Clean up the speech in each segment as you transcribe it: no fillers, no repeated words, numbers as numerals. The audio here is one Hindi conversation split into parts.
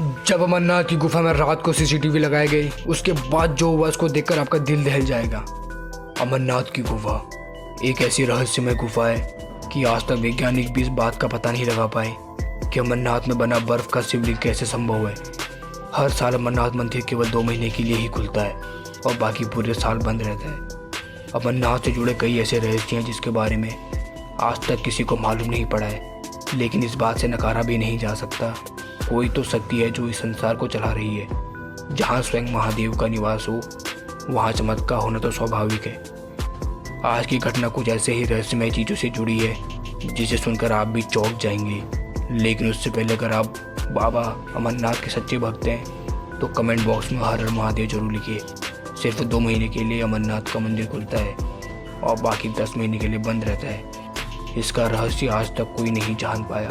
जब अमरनाथ की गुफा में रात को सीसीटीवी लगाए गए, उसके बाद जो हुआ उसको देखकर आपका दिल दहल जाएगा। अमरनाथ की गुफा एक ऐसी रहस्यमय गुफा है कि आज तक वैज्ञानिक भी इस बात का पता नहीं लगा पाए कि अमरनाथ में बना बर्फ का शिवलिंग कैसे संभव है। हर साल अमरनाथ मंदिर केवल 2 महीने के लिए ही खुलता है और बाकी पूरे साल बंद रहता है। अमरनाथ से जुड़े कई ऐसे रहस्य हैं जिसके बारे में आज तक किसी को मालूम नहीं पड़ा है, लेकिन इस बात से नकारा भी नहीं जा सकता कोई तो शक्ति है जो इस संसार को चला रही है। जहाँ स्वयं महादेव का निवास हो वहाँ चमत्कार होना तो स्वाभाविक है। आज की घटना कुछ ऐसे ही रहस्यमय चीज़ों से जुड़ी है जिसे सुनकर आप भी चौंक जाएंगे। लेकिन उससे पहले अगर आप बाबा अमरनाथ के सच्चे भक्त हैं तो कमेंट बॉक्स में हर हर महादेव जरूर लिखिए। सिर्फ 2 महीने के लिए अमरनाथ का मंदिर खुलता है और बाकी 10 महीने के लिए बंद रहता है। इसका रहस्य आज तक कोई नहीं जान पाया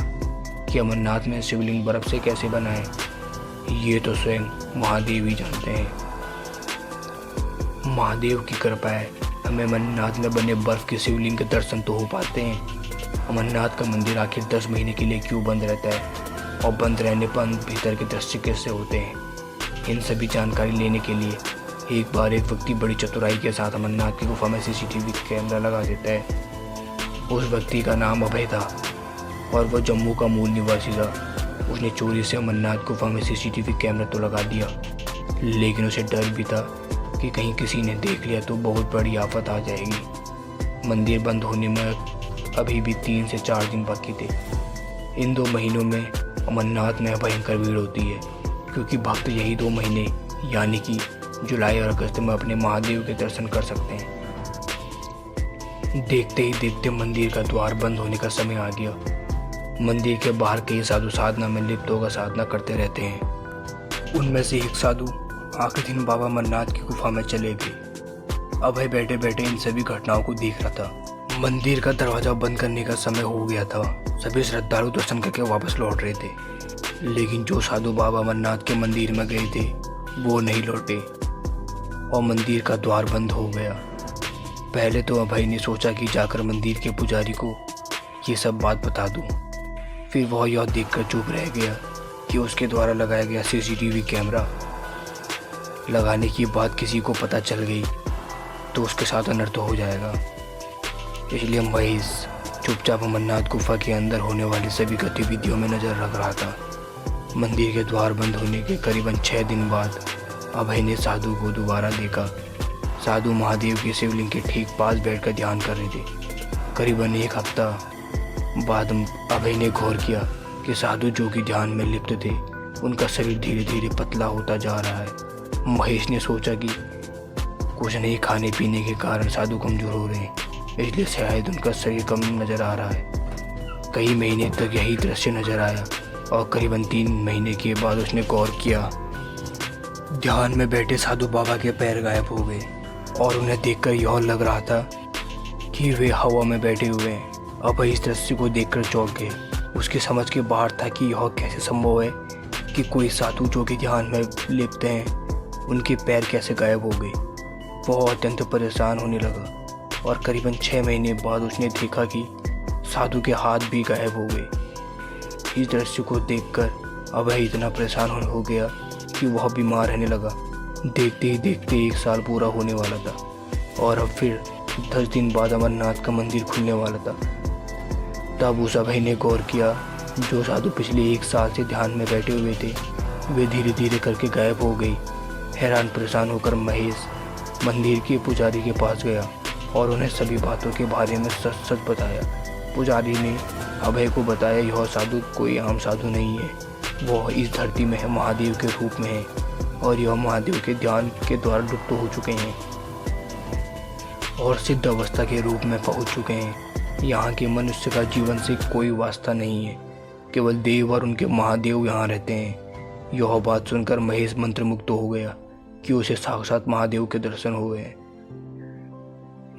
कि अमरनाथ में शिवलिंग बर्फ से कैसे बना है। ये तो स्वयं महादेव ही जानते हैं। महादेव की कृपा है हमें अमरनाथ में बने बर्फ के शिवलिंग के दर्शन तो हो पाते हैं। अमरनाथ का मंदिर आखिर 10 महीने के लिए क्यों बंद रहता है और बंद रहने पर भीतर के दृश्य कैसे होते हैं, इन सभी जानकारी लेने के लिए एक बार एक व्यक्ति बड़ी चतुराई के साथ अमरनाथ की गुफा में सीसीटीवी कैमरा लगा देता है। उस व्यक्ति का नाम अभय था और वह जम्मू का मूल निवासी था। उसने चोरी से अमरनाथ गुफा में सीसीटीवी कैमरा तो लगा दिया, लेकिन उसे डर भी था कि कहीं किसी ने देख लिया तो बहुत बड़ी आफत आ जाएगी। मंदिर बंद होने में अभी भी 3 से 4 दिन बाकी थे। इन 2 महीनों में अमरनाथ में भयंकर भीड़ होती है क्योंकि भक्त यही 2 महीने यानी कि जुलाई और अगस्त में अपने महादेव के दर्शन कर सकते हैं। देखते ही देखते मंदिर का द्वार बंद होने का समय आ गया। मंदिर के बाहर कई साधु साधना में लिप्त होकर साधना करते रहते हैं। उनमें से एक साधु आखिरी दिन बाबा अमरनाथ की गुफा में चले गए। अभय बैठे बैठे इन सभी घटनाओं को देख रहा था। मंदिर का दरवाजा बंद करने का समय हो गया था। सभी श्रद्धालु दर्शन करके वापस लौट रहे थे, लेकिन जो साधु बाबा अमरनाथ के मंदिर में गए थे वो नहीं लौटे और मंदिर का द्वार बंद हो गया। पहले तो अभय ने सोचा कि जाकर मंदिर के पुजारी को ये सब बात बता दूं। फिर वह यह देखकर चुप रह गया कि उसके द्वारा लगाया गया सीसीटीवी कैमरा लगाने की बात किसी को पता चल गई तो उसके साथ अनर्थ हो जाएगा। इसलिए महेश चुपचाप अमरनाथ गुफा के अंदर होने वाली सभी गतिविधियों में नज़र रख रहा था। मंदिर के द्वार बंद होने के करीबन 6 दिन बाद अभय ने साधु को दोबारा देखा। साधु महादेव के शिवलिंग के ठीक पास बैठकर ध्यान कर रहे थे। करीबन 1 हफ्ता बाद अभय ने गौर किया कि साधु जो कि ध्यान में लिप्त थे उनका शरीर धीरे धीरे पतला होता जा रहा है। महेश ने सोचा कि कुछ नहीं खाने पीने के कारण साधु कमजोर हो रहे हैं, इसलिए शायद उनका शरीर कम नजर आ रहा है। कई महीने तक यही दृश्य नजर आया और करीबन 3 महीने के बाद उसने गौर किया ध्यान में बैठे साधु बाबा के पैर गायब हो गए और उन्हें देखकर यह लग रहा था कि वे हवा में बैठे हुए हैं। अभय इस दृश्य को देखकर चौंक गए। उसकी समझ के बाहर था कि यह कैसे संभव है कि कोई साधु जो कि ध्यान में लिप्त हैं उनके पैर कैसे गायब हो गए। वह अत्यंत परेशान होने लगा और करीबन 6 महीने बाद उसने देखा कि साधु के हाथ भी गायब हो गए। इस दृश्य को देखकर अभय इतना परेशान हो गया कि वह बीमार रहने लगा। देखते ही देखते 1 साल पूरा होने वाला था और अब फिर 10 दिन बाद अमरनाथ का मंदिर खुलने वाला था। तब उस अभय ने गौर किया जो साधु पिछले 1 साल से ध्यान में बैठे हुए थे वे धीरे धीरे करके गायब हो गई। हैरान परेशान होकर महेश मंदिर के पुजारी के पास गया और उन्हें सभी बातों के बारे में सच सच बताया। पुजारी ने अभय को बताया यह साधु कोई आम साधु नहीं है, वह इस धरती में है महादेव के रूप में है और यह महादेव के ध्यान के द्वारा लुप्त हो चुके हैं और सिद्ध अवस्था के रूप में पहुंच चुके हैं। यहाँ के मनुष्य का जीवन से कोई वास्ता नहीं है, केवल देव और उनके महादेव यहाँ रहते हैं। यह बात सुनकर महेश मंत्रमुग्ध हो गया कि उसे साक्षात महादेव के दर्शन हुए हैं।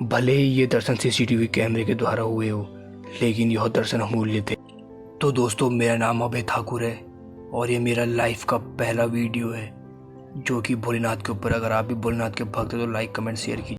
भले ही ये दर्शन सीसीटीवी कैमरे के द्वारा हुए हो, लेकिन यह दर्शन अमूल्य थे। तो दोस्तों, मेरा नाम अभय ठाकुर है और ये मेरा लाइफ का पहला वीडियो है जो कि भोलेनाथ के ऊपर। अगर आप भी भोलेनाथ के भक्त हैं तो लाइक कमेंट शेयर कीजिए।